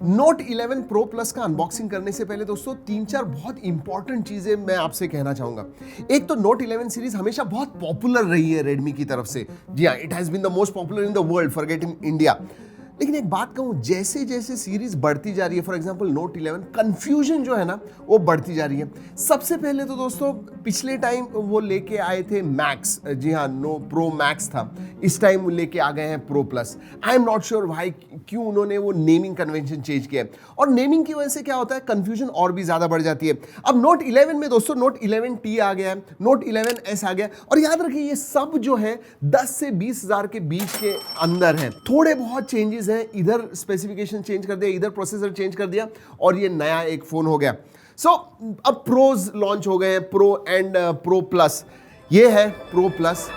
Note 11 pro plus का unboxing करने से पहले दोस्तों 3-4 बहुत इंपॉर्टेंट चीजें मैं आपसे कहना चाहूंगा। एक तो नोट 11 सीरीज हमेशा बहुत पॉपुलर रही है रेडमी की तरफ से। जी हाँ, it has been the most popular in the world, forget in India. लेकिन एक बात कहूं, जैसे जैसे सीरीज बढ़ती जा रही है, फॉर एग्जांपल नोट 11, कंफ्यूजन जो है ना वो बढ़ती जा रही है। सबसे पहले तो दोस्तों पिछले टाइम वो लेके आए थे मैक्स, जी हाँ, नो प्रो मैक्स था, इस टाइम वो लेके आ गए हैं pro plus. I am not sure भाई क्यों उन्होंने वो नेमिंग कन्वेंशन चेंज किया है, और नेमिंग की वजह से क्या होता है, कंफ्यूजन और भी ज्यादा बढ़ जाती है। अब नोट 11 में दोस्तों नोट 11T आ गया है, नोट 11S आ गया, और याद रखिए ये सब जो है 10 से 20 हजार के बीच के अंदर है। थोड़े बहुत चेंजेस है, इधर स्पेसिफिकेशन चेंज कर दिया, इधर प्रोसेसर चेंज कर दिया, और ये नया एक फोन हो गया। सो अब प्रोज लॉन्च हो गए हैं, प्रो एंड प्रो प्लस। ये है प्रो प्लस।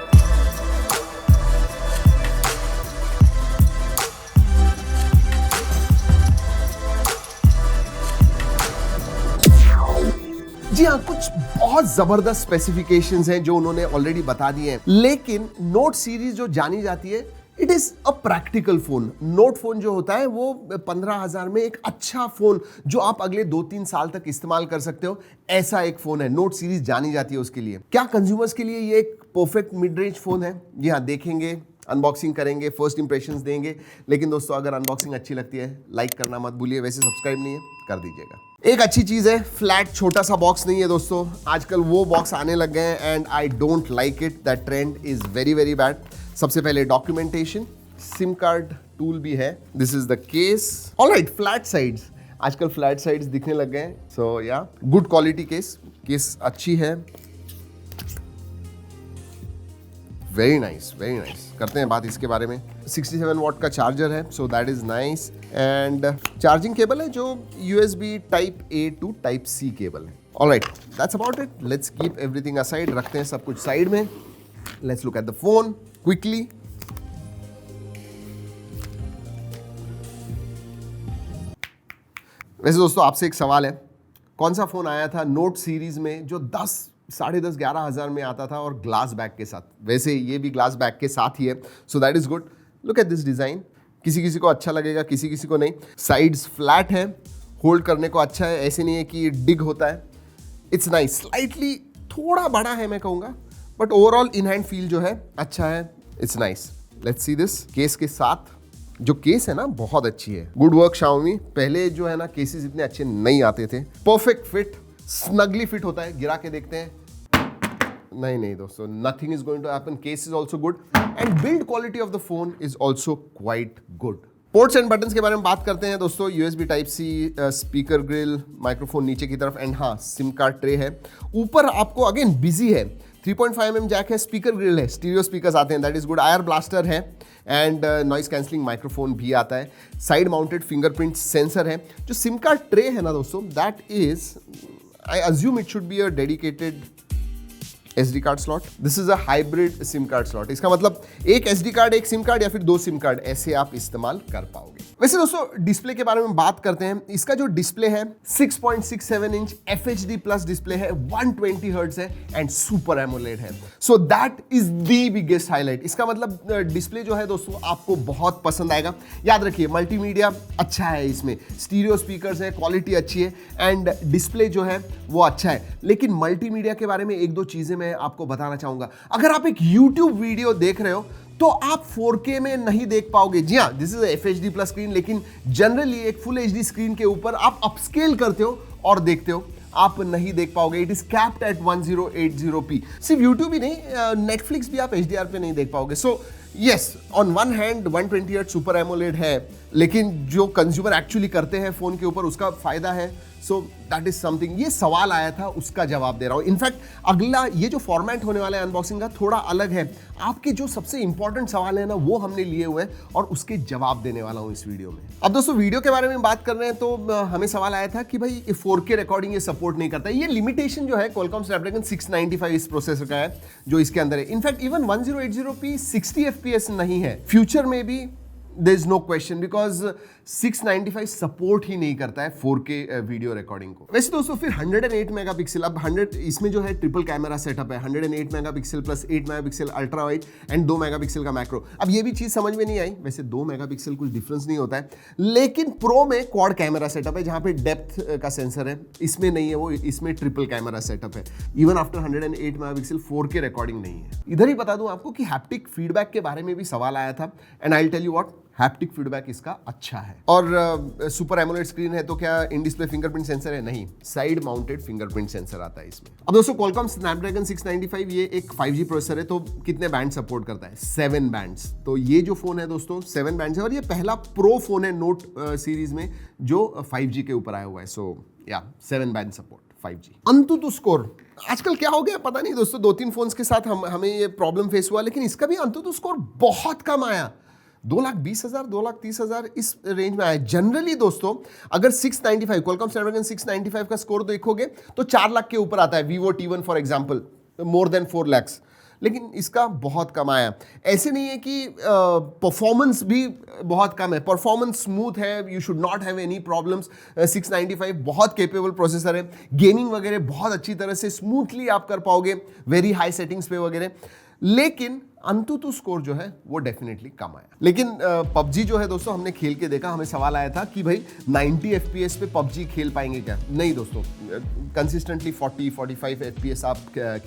जी हाँ, कुछ बहुत जबरदस्त स्पेसिफिकेशंस हैं जो उन्होंने ऑलरेडी बता दिए हैं, लेकिन नोट सीरीज जो जानी जाती है, it is a practical phone. Note phone जो होता है वो 15,000 में एक अच्छा फोन जो आप अगले 2-3 साल तक इस्तेमाल कर सकते हो, ऐसा एक फोन है। नोट सीरीज जानी जाती है उसके लिए। क्या कंज्यूमर्स के लिए ये एक परफेक्ट मिड रेंज फोन है? जी हाँ, देखेंगे, अनबॉक्सिंग करेंगे, फर्स्ट इंप्रेशंस देंगे। लेकिन दोस्तों अगर अनबॉक्सिंग अच्छी लगती है लाइक करना मत भूलिए, वैसे सब्सक्राइब नहीं है कर दीजिएगा। एक अच्छी चीज है, फ्लैट छोटा सा बॉक्स नहीं है दोस्तों। आजकल वो बॉक्स आने लग गए हैं and I don't like it. That trend is very very bad. सबसे पहले डॉक्यूमेंटेशन, सिम कार्ड टूल भी है। This is the case. Alright, flat sides, आजकल फ्लैट साइड्स दिखने लग गए हैं। सो या गुड क्वालिटी केस अच्छी है। Very nice, very nice. करते हैं बात इसके बारे में। 67 वॉट का चार्जर है, so that is nice. And charging cable है जो USB type A to type C cable है। Alright, that's about it. Let's keep everything aside, रखते हैं सब कुछ साइड में। Let's look at the phone quickly. वैसे दोस्तों आपसे एक सवाल है, कौन सा फोन आया था नोट सीरीज में जो 10, 10,500, 11,000 में आता था और ग्लास बैग के साथ? वैसे ये भी ग्लास बैग के साथ ही है, so that is good. Look at this design. किसी किसी को अच्छा लगेगा, किसी किसी को नहीं। साइड्स फ्लैट है, होल्ड करने को अच्छा है, ऐसे नहीं है कि डिग होता है। It's nice. स्लाइटली थोड़ा बड़ा है मैं कहूँगा, but overall in hand feel जो है अच्छा है। It's nice. Let's see this case के साथ। जो केस है ना बहुत अच्छी है। Good work Xiaomi. पहले जो है ना केसेस इतने अच्छे नहीं आते थे। परफेक्ट फिट, स्नगली फिट होता है। गिरा के देखते हैं। नहीं दोस्तों, nothing is going to happen. Case is also good and build quality of the phone is also quite good. Ports and buttons के बारे में बात करते हैं दोस्तों। USB type C, speaker grill, microphone नीचे की तरफ, एंड हाँ सिम कार्ड ट्रे है। ऊपर आपको अगेन बिजी है, 3.5mm जैक है, स्पीकर ग्रिल है, स्टीरियो स्पीकर्स आते हैं, that is good. IR blaster है एंड नॉइस कैंसलिंग माइक्रोफोन भी आता है। साइड माउंटेड फिंगरप्रिंट सेंसर है। जो सिम कार्ड ट्रे है ना दोस्तों, that is, I assume it should be a dedicated SD card slot. This is a hybrid SIM card slot. इसका मतलब एक SD कार्ड, एक सिम कार्ड, या फिर 2 सिम कार्ड, ऐसे आप इस्तेमाल कर पाओगे। वैसे दोस्तों डिस्प्ले के बारे में बात करते हैं। इसका जो डिस्प्ले है 6.67 इंच FHD प्लस डिस्प्ले है, 120 हर्ट्ज है एंड सुपर एमोलेड है। So that is the biggest highlight. इसका मतलब डिस्प्ले जो है दोस्तों आपको बहुत पसंद आएगा। याद रखिए मल्टीमीडिया अच्छा है इसमें, स्टीरियो स्पीकर्स है, क्वालिटी अच्छी है एंड डिस्प्ले जो है वो अच्छा है। लेकिन मल्टीमीडिया के बारे में 1-2 चीजें मैं आपको बताना चाहूंगा। अगर आप एक YouTube वीडियो देख रहे हो तो आप 4K में नहीं देख पाओगे। जी हाँ, this is FHD plus screen, लेकिन जनरली एक फुल HD स्क्रीन के ऊपर आप अपस्केल करते हो और देखते हो, आप नहीं देख पाओगे। It is capped at 1080p। सिर्फ YouTube ही नहीं, Netflix भी आप HDR पे नहीं देख पाओगे। So yes, on one hand 120 hertz super AMOLED है, लेकिन जो कंज्यूमर एक्चुअली करते हैं फोन के ऊपर उसका फायदा है। So that is something. ये सवाल आया था, उसका जवाब दे रहा हूं। इनफैक्ट अगला ये जो फॉर्मेट होने वाला है अनबॉक्सिंग का थोड़ा अलग है। आपके जो सबसे इंपॉर्टेंट सवाल है ना वो हमने लिए हुए हैं और उसके जवाब देने वाला हूं इस वीडियो में। अब दोस्तों वीडियो के बारे में बात कर रहे हैं तो हमें सवाल आया था कि भाई 4K रिकॉर्डिंग ये सपोर्ट नहीं करता। ये लिमिटेशन जो है Qualcomm Snapdragon 695 इस प्रोसेसर का है जो इसके अंदर है। इनफैक्ट इवन 1080p 60 FPS नहीं है। फ्यूचर में भी there is no question because 695 support ही नहीं करता है 4K वीडियो रिकॉर्डिंग को। वैसे दोस्तों फिर 108 मेगापिक्सल, अब 100 इसमें जो है ट्रिपल कैमरा सेटअप है, 108 megapixel plus 8 megapixel ultra wide and 2 megapixel का मैक्रो। अब ये भी चीज समझ में नहीं आई, वैसे 2 मेगापिक्सल कुछ डिफरेंस नहीं होता है, लेकिन प्रो में क्वाड कैमरा सेटअप है जहां पे डेप्थ का सेंसर है, इसमें नहीं है वो, इसमें ट्रिपल कैमरा सेटअप है। Even after 108 megapixel 4K recording नहीं है। इधर ही बता दूं आपको कि हैप्टिक फीडबैक के बारे में भी सवाल आया था, and I will tell you what, haptic feedback इसका अच्छा है। और सुपर एमोलेड स्क्रीन है तो क्या इन डिस्प्ले फिंगरप्रिंट सेंसर है? नहीं, साइड माउंटेड फिंगरप्रिंट सेंसर आता है इसमें। अब दोस्तों Qualcomm Snapdragon 695 ये एक 5G प्रोसेसर है, तो कितने बैंड सपोर्ट करता है? 7 बैंड्स। तो ये जो फोन है दोस्तों 7 बैंड्स है, और ये पहला प्रो फोन है नोट सीरीज में जो 5G के ऊपर आया हुआ है। सो या 7 बैंड सपोर्ट 5G। अंतुतु स्कोर आजकल क्या हो गया पता नहीं दोस्तों, 2-3 फोन्स के साथ हमें ये प्रॉब्लम फेस हुआ, लेकिन इसका भी अंतुतु स्कोर बहुत कम आया। 2,20,000 2,30,000 इस रेंज में आया। जनरली दोस्तों अगर 695 Qualcomm Snapdragon 695 का स्कोर देखोगे तो 4 लाख के ऊपर आता है। Vivo T1 for example more than 4 lakhs, लेकिन इसका बहुत कम आया। ऐसे नहीं है कि परफॉर्मेंस भी बहुत कम है, परफॉर्मेंस स्मूथ है, you should not have any problems. 695 बहुत कैपेबल प्रोसेसर है, गेमिंग वगैरह बहुत अच्छी तरह से स्मूथली आप कर पाओगे वेरी हाई सेटिंग्स पे वगैरह, लेकिन अंतुतु स्कोर जो है वो डेफिनेटली कम आया। लेकिन पबजी जो है दोस्तों हमने खेल के देखा, हमें सवाल आया था कि भाई 90 FPS पे पबजी खेल पाएंगे क्या? नहीं दोस्तों, कंसिस्टेंटली 40-45 FPS आप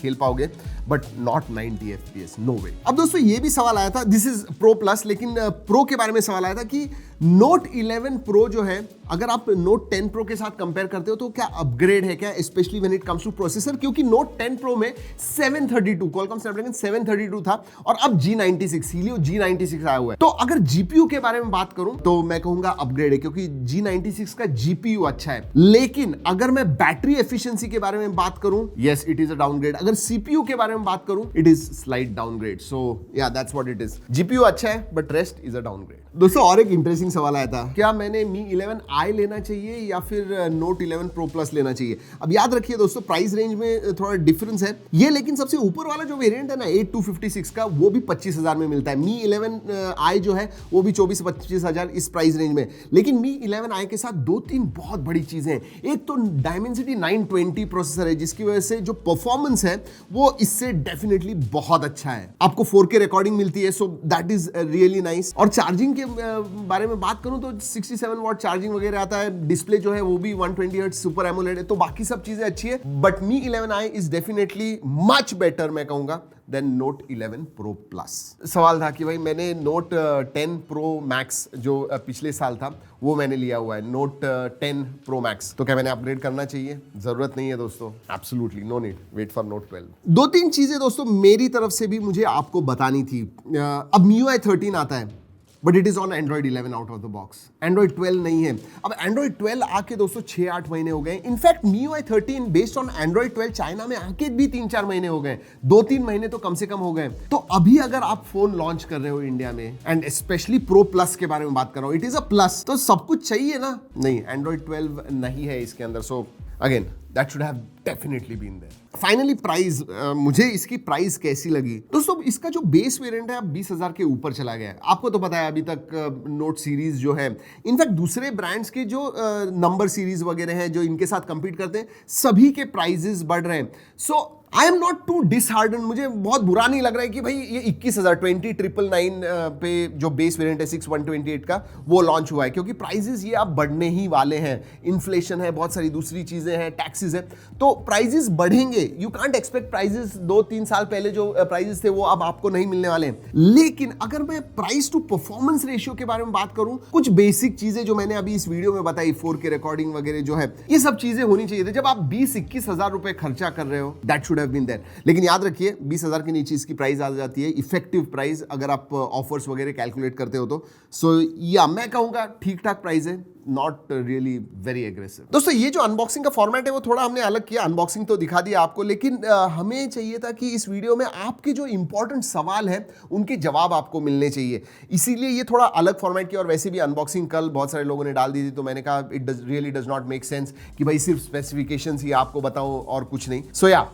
खेल पाओगे, बट नॉट 90 FPS, नो वे। अब दोस्तों ये भी सवाल आया था, दिस इज प्रो प्लस, लेकिन प्रो के बारे में सवाल आया था कि नोट 11 प्रो जो है अगर आप नोट 10 प्रो के साथ कंपेयर करते हो तो क्या अपग्रेड है क्या, specially when it comes two processor? क्योंकि नोट 10 प्रो में 732 Qualcomm Snapdragon 732 था, और अब G96 Helio G96 आया हुआ है। तो अगर GPU के बारे में बात करूं तो मैं कहूंगा अपग्रेड है, क्योंकि G96 का GPU अच्छा है। लेकिन अगर मैं बैटरी एफिशिएंसी के बारे में बात करूं, yes it is a downgrade. अगर CPU के बारे में बात करूं, इट इज स्लाइट डाउनग्रेड। सो या that's what it is. GPU अच्छा है but rest is a downgrade. दोस्तों और एक इंटरेस्टिंग सवाल आया था, क्या मैंने Mi 11i लेना चाहिए या फिर Note 11 Pro Plus लेना चाहिए? अब याद रखिए दोस्तों प्राइस रेंज में थोड़ा डिफरेंस है ये, लेकिन सबसे ऊपर वाला जो वेरिएंट है ना 8256 का, वो भी 25,000 में मिलता है। Mi 11i जो है वो भी 24-25,000 इस प्राइस रेंज में। लेकिन Mi 11i के साथ 2-3 बहुत बड़ी चीजें हैं। एक तो Dimensity 920 प्रोसेसर है, जिसकी वजह से जो परफॉर्मेंस है वो इससे डेफिनेटली बहुत अच्छा है। आपको 4K रिकॉर्डिंग मिलती है, so that is really nice. और चार्जिंग के बारे में बात करूं तो 67 वॉट चार्जिंग वगैरह आता है। डिस्प्ले जो है वो भी 120 हर्ट्ज सुपर एमोलेड है, तो बाकी सब चीजें अच्छी है। But Mi 11i is definitely much better मैं कहूंगा देन Note 11 Pro Plus। सवाल था कि भाई मैंने Note 10 Pro Max जो पिछले साल था वो मैंने लिया हुआ है, Note 10 Pro Max, तो क्या मैंने अपग्रेड करना चाहिए? जरूरत नहीं है दोस्तों, absolutely no need, wait for Note 12। 2-3 चीजें दोस्तों मेरी तरफ से भी मुझे आपको बतानी थी। अब MIUI 13 आता है, but it is on Android 11 out of the box. Android 12 नहीं है। अब Android 12 आके दोस्तों 6-8 महीने हो गए। In fact MIUI 13 based on Android 12 China में आके भी 3-4 महीने हो गए, 2-3 महीने तो कम से कम हो गए। तो अभी अगर आप फोन लॉन्च कर रहे हो इंडिया में, एंड स्पेशली प्रो प्लस के बारे में बात कर रहा हूं, इट इज अ प्लस, तो सब कुछ चाहिए ना? नहीं, Android 12 नहीं है इसके अंदर। So again that should have definitely been there. Finally price, मुझे इसकी प्राइस कैसी लगी दोस्तों? इसका जो बेस वेरिएंट है अब 20,000 के ऊपर चला गया है। आपको तो पता है अभी तक नोट सीरीज जो है, इनफैक्ट दूसरे ब्रांड्स के जो नंबर सीरीज वगैरह हैं जो इनके साथ कंपीट करते हैं, सभी के प्राइजेस बढ़ रहे हैं। सो आई एम नॉट टू डिसहार्डन, मुझे बहुत बुरा नहीं लग रहा है कि भाई ये 21,000 20,999 पे जो बेस वेरिएंट है 6128 का वो लॉन्च हुआ है, क्योंकि प्राइजेस ये अब बढ़ने ही वाले हैं। इन्फ्लेशन है, बहुत सारी दूसरी चीजें हैं, टैक्सेस है, तो प्राइजेस बढ़ेंगे। यू कांट एक्सपेक्ट प्राइजेस 2-3 साल पहले जो प्राइजेस थे वो अब आपको नहीं मिलने वाले हैं। लेकिन अगर मैं प्राइस टू परफॉर्मेंस रेशियो के बारे में बात करूं, कुछ बेसिक चीजें जो मैंने अभी इस वीडियो में बताई, 4K रिकॉर्डिंग वगैरह जो है, ये सब चीजें होनी चाहिए थी। जब आप 20-21,000 रुपए खर्चा कर रहे हो, that should have been there. लेकिन याद रखिए 20,000 के नीचे इसकी प्राइस आ जाती है, इफेक्टिव प्राइस, अगर आप ऑफर्स वगैरह कैलकुलेट करते हो तो। सो या मैं कहूंगा ठीक ठाक प्राइस है, नॉट रियली वेरी एग्रेसिव। दोस्तों ये जो अनबॉक्सिंग का फॉर्मेट है वो थोड़ा हमने अलग किया। अनबॉक्सिंग तो दिखा दिया आपको, लेकिन हमें चाहिए था कि इस वीडियो में आपके जो इंपॉर्टेंट सवाल है उनके जवाब आपको मिलने चाहिए, इसीलिए ये थोड़ा अलग फॉर्मेट किया। और वैसे भी अनबॉक्सिंग कल बहुत सारे लोगों ने डाल दी थी, तो मैंने कहा it really does not make sense कि भाई सिर्फ स्पेसिफिकेशंस ही आपको बताऊं और कुछ नहीं। सो या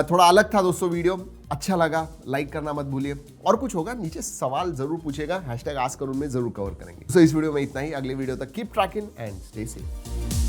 थोड़ा अलग था दोस्तों वीडियो। अच्छा लगा लाइक करना मत भूलिए, और कुछ होगा नीचे सवाल जरूर पूछेगा, #AskArun में जरूर कवर करेंगे। सो इस वीडियो में इतना ही, अगले वीडियो तक keep trekking and stay safe.